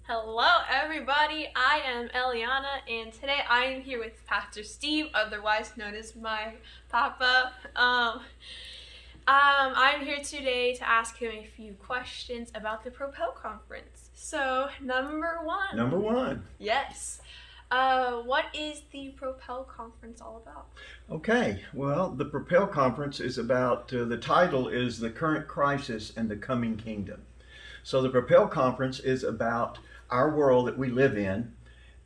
Hello, everybody. I am Eliana, and today I am here with Pastor Steve, otherwise known as my papa. I'm here today to ask him a few questions about the Propel Conference. So, number one. Yes. What is the Propel Conference all about? Okay, well, the Propel Conference is about, the title is The Current Crisis and the Coming Kingdom. So the Propel Conference is about our world that we live in,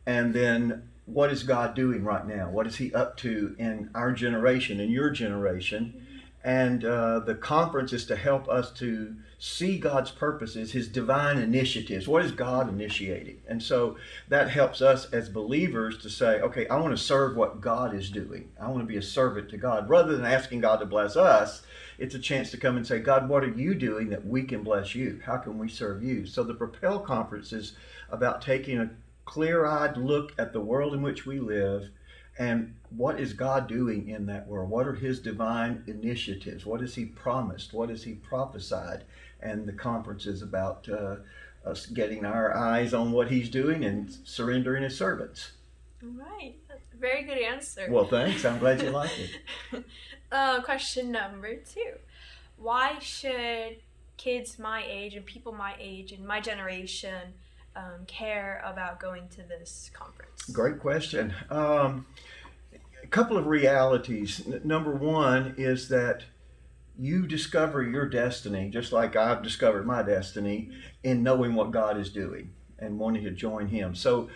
and then what is God doing right now? What is He up to in our generation, in your generation? And the conference is to help us to see God's purposes, His divine initiatives. What is God initiating? And so that helps us as believers to say, okay, I want to serve what God is doing. I want to be a servant to God. Rather than asking God to bless us, it's a chance to come and say, God, what are you doing that we can bless you? How can we serve you? So the Propel Conference is about taking a clear-eyed look at the world in which we live and what is God doing in that world? What are His divine initiatives? What has He promised? What has He prophesied? And the conference is about us getting our eyes on what He's doing and surrendering as servants. All right. That's a very good answer. Well, thanks. I'm glad you like it. Question number 2. Why should kids my age and people my age and my generation care about going to this conference? Great question. A couple of realities. Number one is that you discover your destiny, just like I've discovered my destiny, in knowing what God is doing and wanting to join Him. So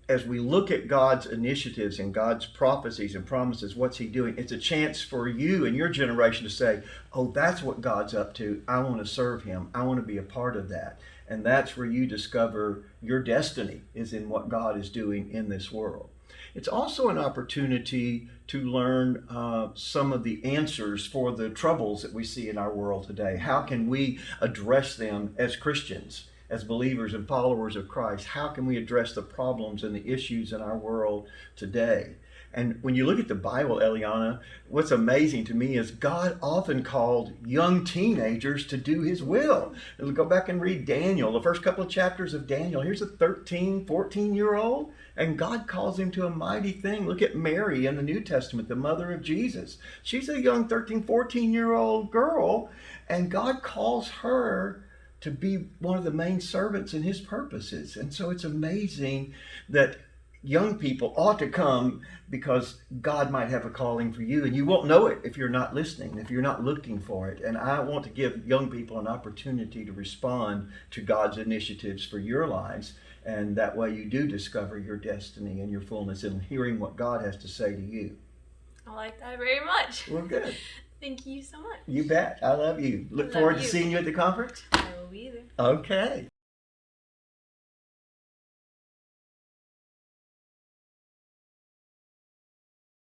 as we look at God's initiatives and God's prophecies and promises, what's He doing? It's a chance for you and your generation to say, oh, that's what God's up to. I want to serve Him. I want to be a part of that. And that's where you discover your destiny is in what God is doing in this world. It's also an opportunity to learn some of the answers for the troubles that we see in our world today. How can we address them as Christians, as believers and followers of Christ? How can we address the problems and the issues in our world today? And when you look at the Bible, Eliana, what's amazing to me is God often called young teenagers to do His will. And go back and read Daniel, the first couple of chapters of Daniel. Here's a 13, 14-year-old, and God calls him to a mighty thing. Look at Mary in the New Testament, the mother of Jesus. She's a young 13, 14-year-old girl, and God calls her to be one of the main servants in His purposes. And so it's amazing that young people ought to come because God might have a calling for you, and you won't know it if you're not listening, if you're not looking for it. And I want to give young people an opportunity to respond to God's initiatives for your lives, and that way you do discover your destiny and your fullness in hearing what God has to say to you. I like that very much. Well, good. Thank you so much. You bet. I love you. Look forward to seeing you at the conference. I will be there. Okay.